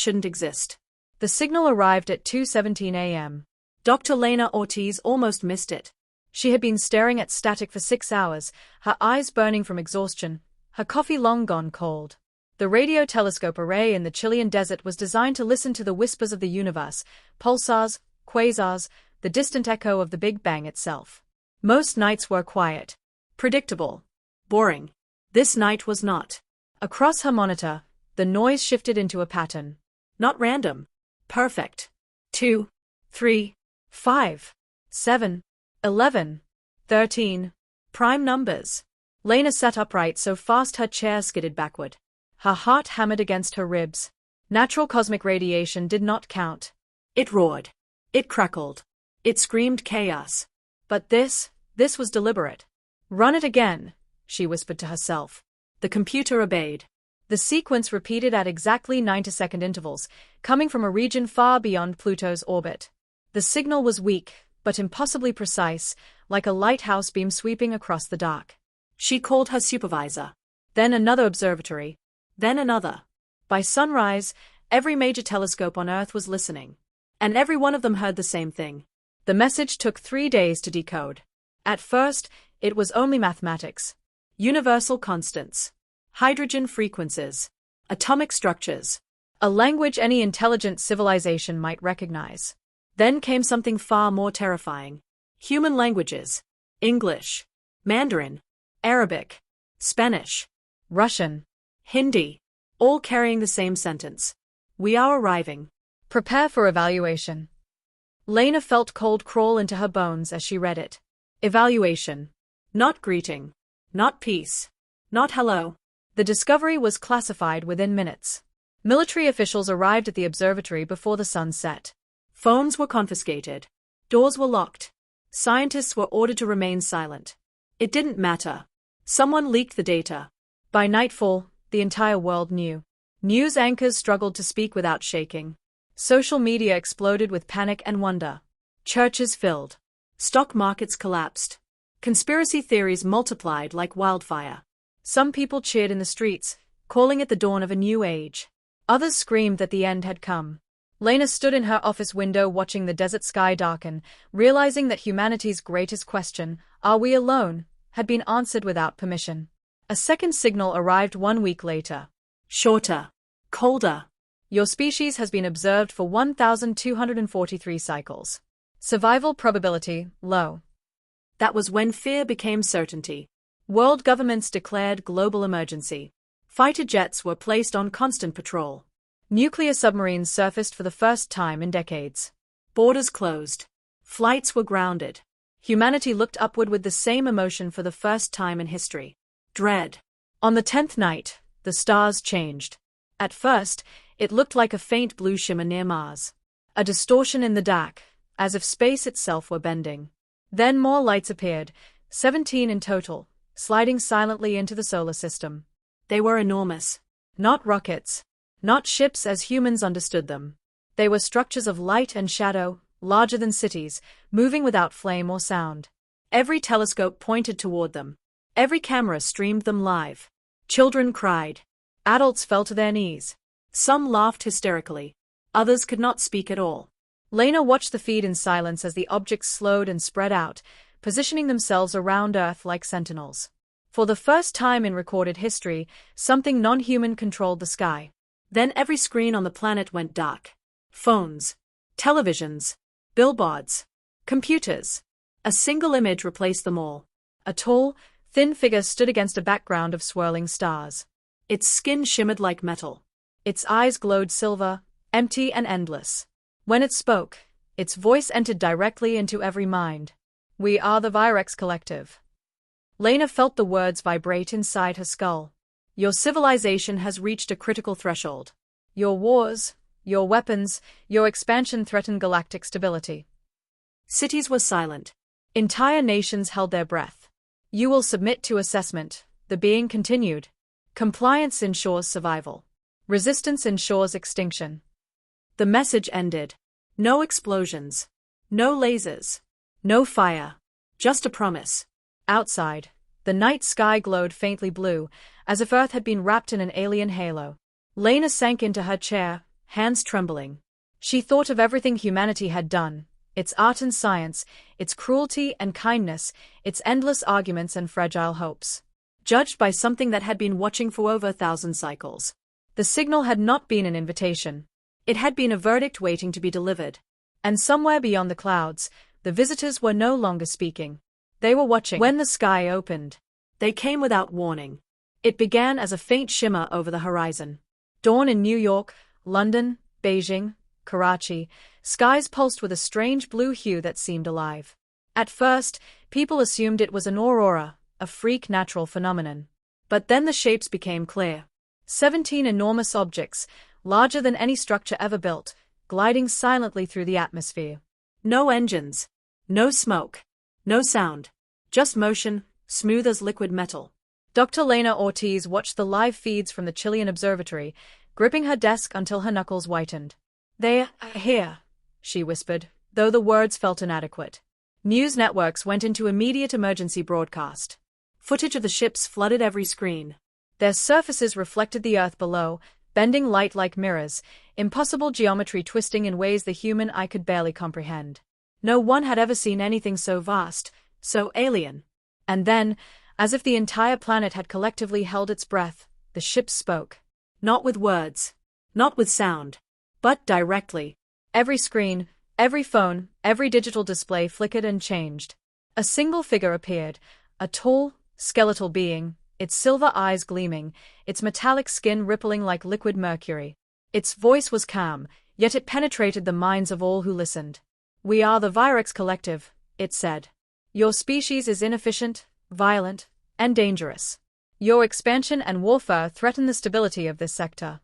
shouldn't exist. The signal arrived at 2:17 a.m. Dr. Lena Ortiz almost missed it. She had been staring at static for 6 hours, her eyes burning from exhaustion, her coffee long gone cold. The radio telescope array in the Chilean desert was designed to listen to the whispers of the universe, pulsars, quasars, the distant echo of the Big Bang itself. Most nights were quiet, predictable, boring. This night was not. Across her monitor, the noise shifted into a pattern. Not random. Perfect. 2, 3, 5, 7, 11, 13. Prime numbers. Lena sat upright so fast her chair skidded backward. Her heart hammered against her ribs. Natural cosmic radiation did not count. It roared. It crackled. It screamed chaos. But this was deliberate. Run it again, she whispered to herself. The computer obeyed. The sequence repeated at exactly 90-second intervals, coming from a region far beyond Pluto's orbit. The signal was weak, but impossibly precise, like a lighthouse beam sweeping across the dark. She called her supervisor. Then another observatory. Then another. By sunrise, every major telescope on Earth was listening. And every one of them heard the same thing. The message took 3 days to decode. At first, it was only mathematics. Universal constants. Hydrogen frequencies. Atomic structures. A language any intelligent civilization might recognize. Then came something far more terrifying. Human languages. English. Mandarin. Arabic. Spanish. Russian. Hindi. All carrying the same sentence. We are arriving. Prepare for evaluation. Lena felt cold crawl into her bones as she read it. Evaluation. Not greeting. Not peace. Not hello. The discovery was classified within minutes. Military officials arrived at the observatory before the sun set. Phones were confiscated. Doors were locked. Scientists were ordered to remain silent. It didn't matter. Someone leaked the data. By nightfall, the entire world knew. News anchors struggled to speak without shaking. Social media exploded with panic and wonder. Churches filled. Stock markets collapsed. Conspiracy theories multiplied like wildfire. Some people cheered in the streets, calling it the dawn of a new age. Others screamed that the end had come. Lena stood in her office window watching the desert sky darken, realizing that humanity's greatest question, are we alone, had been answered without permission. A second signal arrived 1 week later. Shorter. Colder. Your species has been observed for 1,243 cycles. Survival probability, low. That was when fear became certainty. World governments declared global emergency. Fighter jets were placed on constant patrol. Nuclear submarines surfaced for the first time in decades. Borders closed. Flights were grounded. Humanity looked upward with the same emotion for the first time in history. Dread. On the 10th night, the stars changed. At first, it looked like a faint blue shimmer near Mars. A distortion in the dark, as if space itself were bending. Then more lights appeared, 17 in total, sliding silently into the solar system. They were enormous. Not rockets. Not ships as humans understood them. They were structures of light and shadow, larger than cities, moving without flame or sound. Every telescope pointed toward them. Every camera streamed them live. Children cried. Adults fell to their knees. Some laughed hysterically. Others could not speak at all. Lena watched the feed in silence as the objects slowed and spread out, positioning themselves around Earth like sentinels. For the first time in recorded history, something non-human controlled the sky. Then every screen on the planet went dark. Phones. Televisions. Billboards. Computers. A single image replaced them all. A tall, thin figure stood against a background of swirling stars. Its skin shimmered like metal. Its eyes glowed silver, empty and endless. When it spoke, its voice entered directly into every mind. We are the Virex Collective. Lena felt the words vibrate inside her skull. Your civilization has reached a critical threshold. Your wars, your weapons, your expansion threaten galactic stability. Cities were silent. Entire nations held their breath. You will submit to assessment, the being continued. Compliance ensures survival. Resistance ensures extinction. The message ended. No explosions. No lasers. No fire. Just a promise. Outside, the night sky glowed faintly blue, as if Earth had been wrapped in an alien halo. Lena sank into her chair, hands trembling. She thought of everything humanity had done, its art and science, its cruelty and kindness, its endless arguments and fragile hopes. Judged by something that had been watching for over 1,000 cycles. The signal had not been an invitation. It had been a verdict waiting to be delivered. And somewhere beyond the clouds, the visitors were no longer speaking. They were watching. When the sky opened, they came without warning. It began as a faint shimmer over the horizon. Dawn in New York, London, Beijing, Karachi, skies pulsed with a strange blue hue that seemed alive. At first, people assumed it was an aurora, a freak natural phenomenon. But then the shapes became clear. 17 enormous objects, larger than any structure ever built, gliding silently through the atmosphere. No engines. No smoke. No sound. Just motion, smooth as liquid metal. Dr. Lena Ortiz watched the live feeds from the Chilean observatory, gripping her desk until her knuckles whitened. "They are here," she whispered, though the words felt inadequate. News networks went into immediate emergency broadcast. Footage of the ships flooded every screen. Their surfaces reflected the earth below, bending light like mirrors, impossible geometry twisting in ways the human eye could barely comprehend. No one had ever seen anything so vast, so alien. And then, as if the entire planet had collectively held its breath, the ships spoke. Not with words. Not with sound. But directly. Every screen, every phone, every digital display flickered and changed. A single figure appeared, a tall, skeletal being, its silver eyes gleaming, its metallic skin rippling like liquid mercury. Its voice was calm, yet it penetrated the minds of all who listened. "We are the Virex Collective," it said. "Your species is inefficient, violent, and dangerous. Your expansion and warfare threaten the stability of this sector."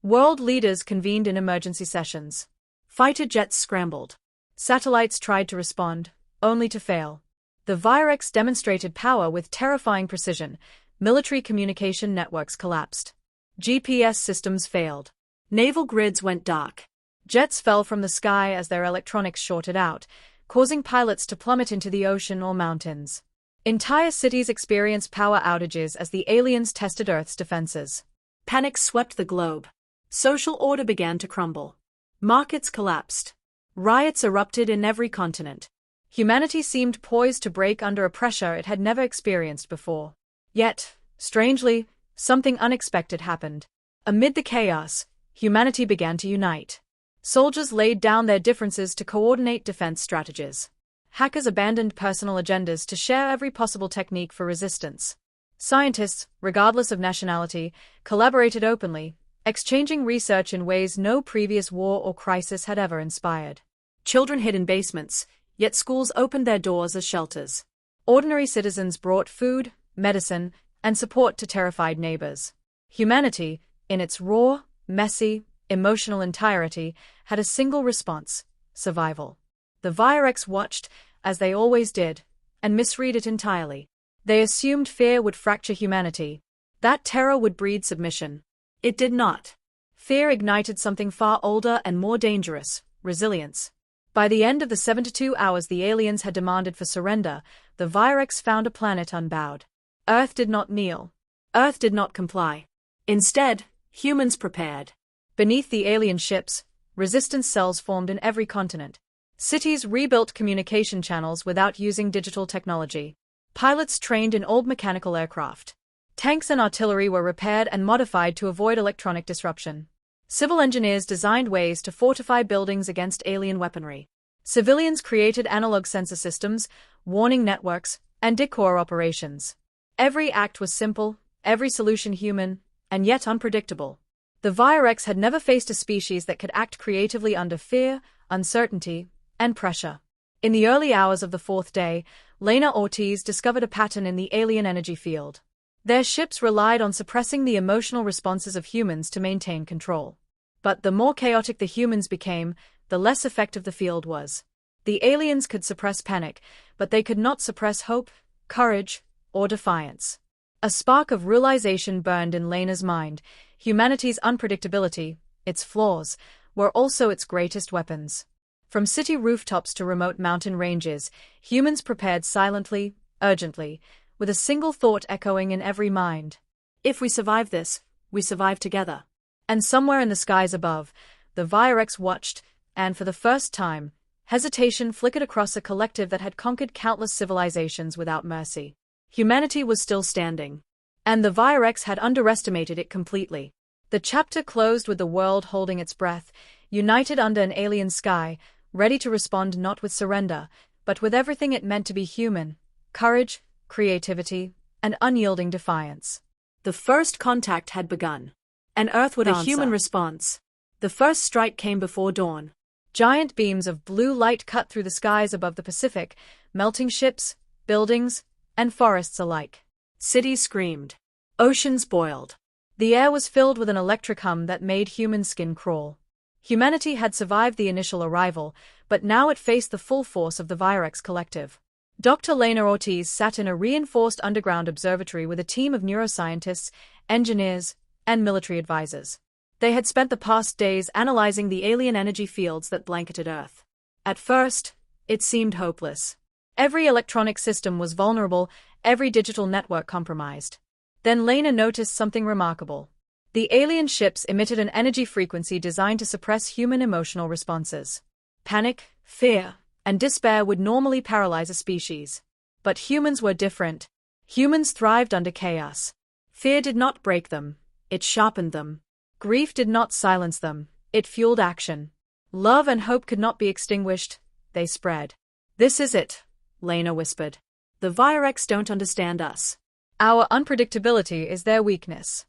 World leaders convened in emergency sessions. Fighter jets scrambled. Satellites tried to respond, only to fail. The Virex demonstrated power with terrifying precision. Military communication networks collapsed. GPS systems failed. Naval grids went dark. Jets fell from the sky as their electronics shorted out, causing pilots to plummet into the ocean or mountains. Entire cities experienced power outages as the aliens tested Earth's defenses. Panic swept the globe. Social order began to crumble. Markets collapsed. Riots erupted in every continent. Humanity seemed poised to break under a pressure it had never experienced before. Yet, strangely, something unexpected happened. Amid the chaos, humanity began to unite. Soldiers laid down their differences to coordinate defense strategies. Hackers abandoned personal agendas to share every possible technique for resistance. Scientists, regardless of nationality, collaborated openly, exchanging research in ways no previous war or crisis had ever inspired. Children hid in basements, yet schools opened their doors as shelters. Ordinary citizens brought food, medicine, and support to terrified neighbors. Humanity, in its raw, messy, emotional entirety, had a single response: survival. The Virex watched, as they always did, and misread it entirely. They assumed fear would fracture humanity. That terror would breed submission. It did not. Fear ignited something far older and more dangerous: resilience. By the end of the 72 hours the aliens had demanded for surrender, the Virex found a planet unbowed. Earth did not kneel. Earth did not comply. Instead, humans prepared. Beneath the alien ships, resistance cells formed in every continent. Cities rebuilt communication channels without using digital technology. Pilots trained in old mechanical aircraft. Tanks and artillery were repaired and modified to avoid electronic disruption. Civil engineers designed ways to fortify buildings against alien weaponry. Civilians created analog sensor systems, warning networks, and decoy operations. Every act was simple, every solution human, and yet unpredictable. The Virex had never faced a species that could act creatively under fear, uncertainty, and pressure. In the early hours of the fourth day, Lena Ortiz discovered a pattern in the alien energy field. Their ships relied on suppressing the emotional responses of humans to maintain control. But the more chaotic the humans became, the less effective the field was. The aliens could suppress panic, but they could not suppress hope, courage, or defiance. A spark of realization burned in Lena's mind. Humanity's unpredictability, its flaws, were also its greatest weapons. From city rooftops to remote mountain ranges, humans prepared silently, urgently, with a single thought echoing in every mind: if we survive this, we survive together. And somewhere in the skies above, the Virex watched, and for the first time, hesitation flickered across a collective that had conquered countless civilizations without mercy. Humanity was still standing. And the Virex had underestimated it completely. The chapter closed with the world holding its breath, united under an alien sky, ready to respond not with surrender, but with everything it meant to be human: courage, creativity, and unyielding defiance. The first contact had begun. And Earth would answer. The human response. The first strike came before dawn. Giant beams of blue light cut through the skies above the Pacific, melting ships, buildings, and forests alike. Cities screamed. Oceans boiled. The air was filled with an electric hum that made human skin crawl. Humanity had survived the initial arrival, but now it faced the full force of the Virex collective. Dr. Lena Ortiz sat in a reinforced underground observatory with a team of neuroscientists, engineers, and military advisors. They had spent the past days analyzing the alien energy fields that blanketed Earth. At first, it seemed hopeless. Every electronic system was vulnerable, every digital network compromised. Then Lena noticed something remarkable. The alien ships emitted an energy frequency designed to suppress human emotional responses. Panic, fear, and despair would normally paralyze a species. But humans were different. Humans thrived under chaos. Fear did not break them, it sharpened them. Grief did not silence them, it fueled action. Love and hope could not be extinguished, they spread. "This is it," Lena whispered. "The Virex don't understand us. Our unpredictability is their weakness."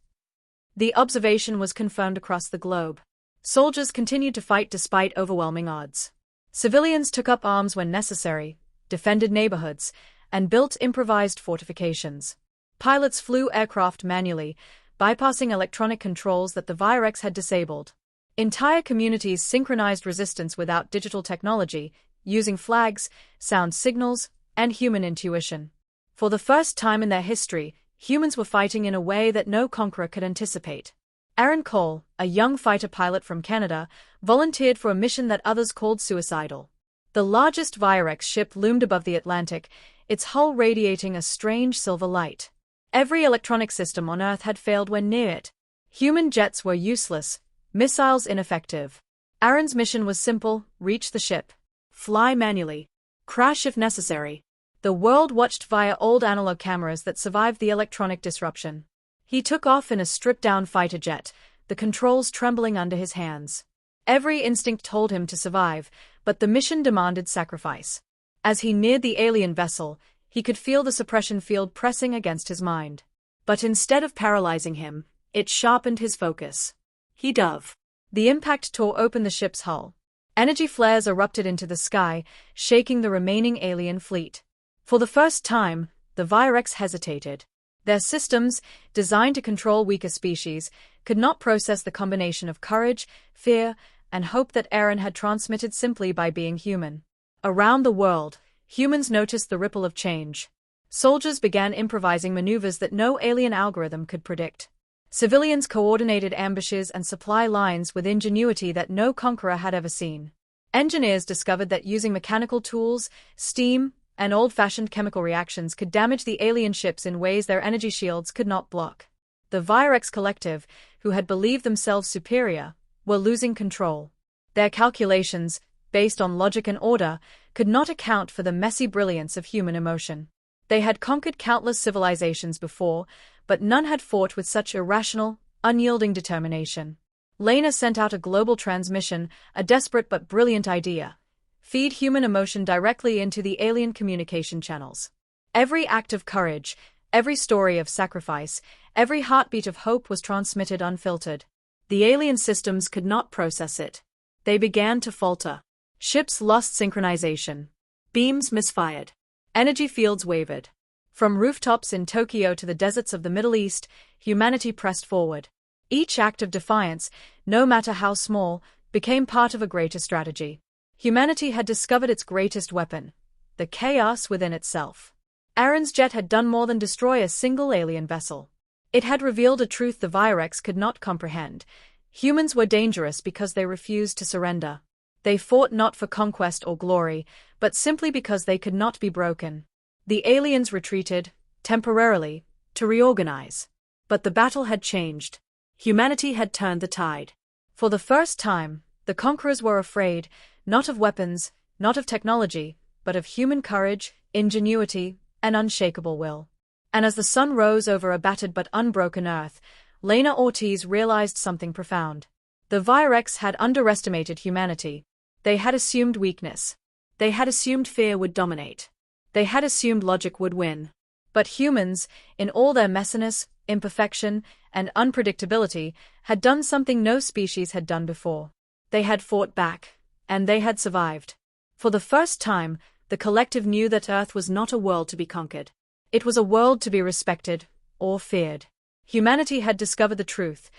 The observation was confirmed across the globe. Soldiers continued to fight despite overwhelming odds. Civilians took up arms when necessary, defended neighborhoods, and built improvised fortifications. Pilots flew aircraft manually, bypassing electronic controls that the Virex had disabled. Entire communities synchronized resistance without digital technology, using flags, sound signals, and human intuition. For the first time in their history, humans were fighting in a way that no conqueror could anticipate. Aaron Cole, a young fighter pilot from Canada, volunteered for a mission that others called suicidal. The largest Virex ship loomed above the Atlantic, its hull radiating a strange silver light. Every electronic system on Earth had failed when near it. Human jets were useless, missiles ineffective. Aaron's mission was simple: reach the ship. Fly manually. Crash if necessary. The world watched via old analog cameras that survived the electronic disruption. He took off in a stripped-down fighter jet, the controls trembling under his hands. Every instinct told him to survive, but the mission demanded sacrifice. As he neared the alien vessel, he could feel the suppression field pressing against his mind. But instead of paralyzing him, it sharpened his focus. He dove. The impact tore open the ship's hull. Energy flares erupted into the sky, shaking the remaining alien fleet. For the first time, the Virex hesitated. Their systems, designed to control weaker species, could not process the combination of courage, fear, and hope that Aaron had transmitted simply by being human. Around the world, humans noticed the ripple of change. Soldiers began improvising maneuvers that no alien algorithm could predict. Civilians coordinated ambushes and supply lines with ingenuity that no conqueror had ever seen. Engineers discovered that using mechanical tools, steam, and old-fashioned chemical reactions could damage the alien ships in ways their energy shields could not block. The Virex collective, who had believed themselves superior, were losing control. Their calculations, based on logic and order, could not account for the messy brilliance of human emotion. They had conquered countless civilizations before, but none had fought with such irrational, unyielding determination. Lena sent out a global transmission, a desperate but brilliant idea: feed human emotion directly into the alien communication channels. Every act of courage, every story of sacrifice, every heartbeat of hope was transmitted unfiltered. The alien systems could not process it. They began to falter. Ships lost synchronization. Beams misfired. Energy fields wavered. From rooftops in Tokyo to the deserts of the Middle East, humanity pressed forward. Each act of defiance, no matter how small, became part of a greater strategy. Humanity had discovered its greatest weapon: the chaos within itself. Aaron's jet had done more than destroy a single alien vessel. It had revealed a truth the Virex could not comprehend. Humans were dangerous because they refused to surrender. They fought not for conquest or glory, but simply because they could not be broken. The aliens retreated, temporarily, to reorganize. But the battle had changed. Humanity had turned the tide. For the first time, the conquerors were afraid, not of weapons, not of technology, but of human courage, ingenuity, and unshakable will. And as the sun rose over a battered but unbroken earth, Lena Ortiz realized something profound. The Virex had underestimated humanity. They had assumed weakness. They had assumed fear would dominate. They had assumed logic would win. But humans, in all their messiness, imperfection, and unpredictability, had done something no species had done before. They had fought back, and they had survived. For the first time, the collective knew that Earth was not a world to be conquered. It was a world to be respected, or feared. Humanity had discovered the truth.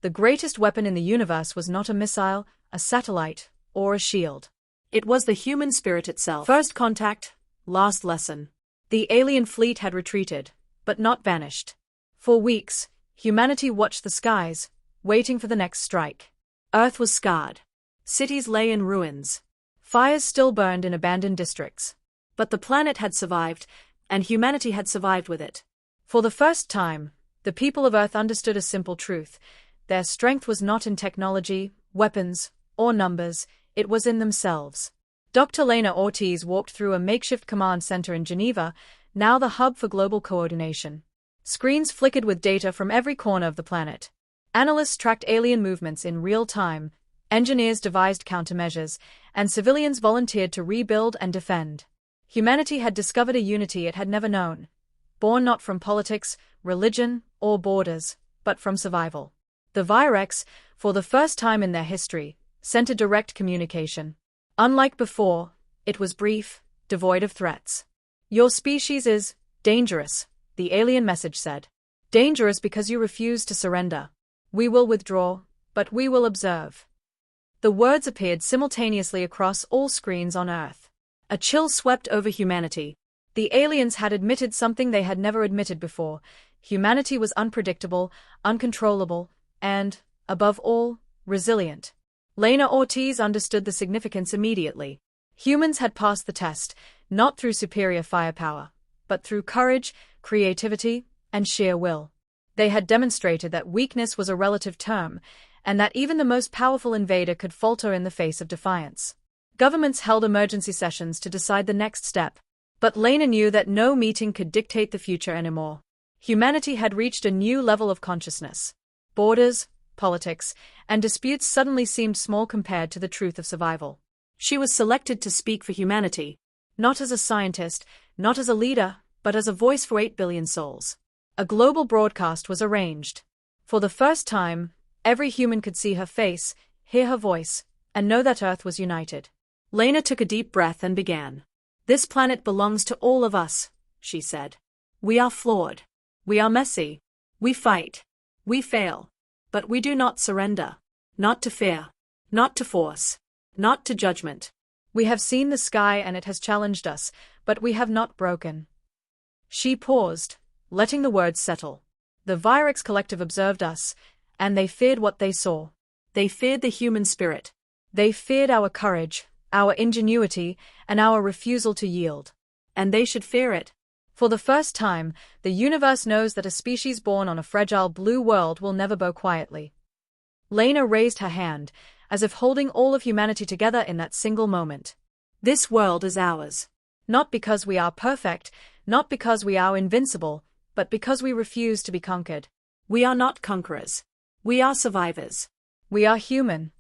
The greatest weapon in the universe was not a missile, a satellite, or a shield. It was the human spirit itself. First contact, last lesson. The alien fleet had retreated, but not vanished. For weeks, humanity watched the skies, waiting for the next strike. Earth was scarred. Cities lay in ruins. Fires still burned in abandoned districts. But the planet had survived, and humanity had survived with it. For the first time, the people of Earth understood a simple truth. Their strength was not in technology, weapons, or numbers, it was in themselves. Dr. Lena Ortiz walked through a makeshift command center in Geneva, now the hub for global coordination. Screens flickered with data from every corner of the planet. Analysts tracked alien movements in real time, engineers devised countermeasures, and civilians volunteered to rebuild and defend. Humanity had discovered a unity it had never known, born not from politics, religion, or borders, but from survival. The Virex, for the first time in their history, sent a direct communication. Unlike before, it was brief, devoid of threats. Your species is dangerous, the alien message said. Dangerous because you refuse to surrender. We will withdraw, but we will observe. The words appeared simultaneously across all screens on Earth. A chill swept over humanity. The aliens had admitted something they had never admitted before. Humanity was unpredictable, uncontrollable, and, above all, resilient. Lena Ortiz understood the significance immediately. Humans had passed the test, not through superior firepower, but through courage, creativity, and sheer will. They had demonstrated that weakness was a relative term, and that even the most powerful invader could falter in the face of defiance. Governments held emergency sessions to decide the next step, but Lena knew that no meeting could dictate the future anymore. Humanity had reached a new level of consciousness. Borders, politics, and disputes suddenly seemed small compared to the truth of survival. She was selected to speak for humanity, not as a scientist, not as a leader, but as a voice for 8 billion souls. A global broadcast was arranged. For the first time, every human could see her face, hear her voice, and know that Earth was united. Lena took a deep breath and began. This planet belongs to all of us, she said. We are flawed. We are messy. We fight. We fail. But we do not surrender. Not to fear. Not to force. Not to judgment. We have seen the sky and it has challenged us, but we have not broken. She paused, letting the words settle. The Virex collective observed us, and they feared what they saw. They feared the human spirit. They feared our courage, our ingenuity, and our refusal to yield. And they should fear it. For the first time, the universe knows that a species born on a fragile blue world will never bow quietly. Lena raised her hand, as if holding all of humanity together in that single moment. This world is ours. Not because we are perfect, not because we are invincible, but because we refuse to be conquered. We are not conquerors. We are survivors. We are human.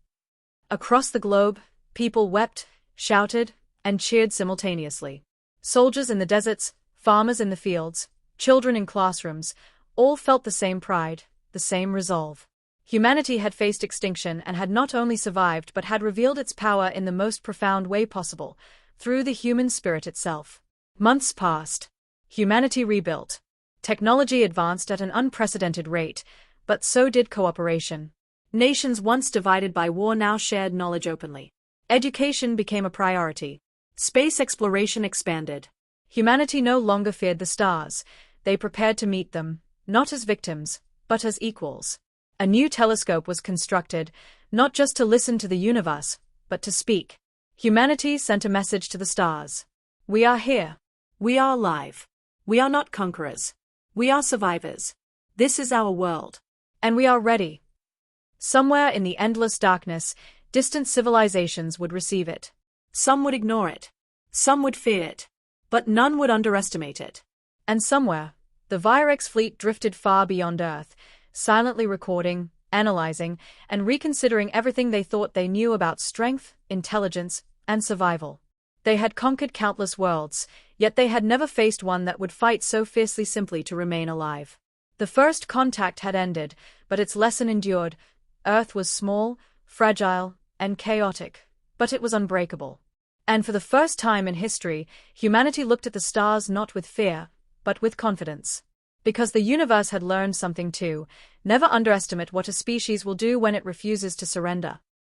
Across the globe, people wept, shouted, and cheered simultaneously. Soldiers in the deserts, farmers in the fields, children in classrooms, all felt the same pride, the same resolve. Humanity had faced extinction and had not only survived but had revealed its power in the most profound way possible, through the human spirit itself. Months passed. Humanity rebuilt. Technology advanced at an unprecedented rate, but so did cooperation. Nations once divided by war now shared knowledge openly. Education became a priority. Space exploration expanded. Humanity no longer feared the stars. They prepared to meet them, not as victims, but as equals. A new telescope was constructed, not just to listen to the universe, but to speak. Humanity sent a message to the stars. We are here. We are alive. We are not conquerors. We are survivors. This is our world. And we are ready. Somewhere in the endless darkness, distant civilizations would receive it. Some would ignore it. Some would fear it. But none would underestimate it. And somewhere, the Virex fleet drifted far beyond Earth, silently recording, analyzing, and reconsidering everything they thought they knew about strength, intelligence, and survival. They had conquered countless worlds, yet they had never faced one that would fight so fiercely simply to remain alive. The first contact had ended, but its lesson endured. Earth was small, fragile, and chaotic, but it was unbreakable. And for the first time in history, humanity looked at the stars not with fear, but with confidence. Because the universe had learned something too: never underestimate what a species will do when it refuses to surrender.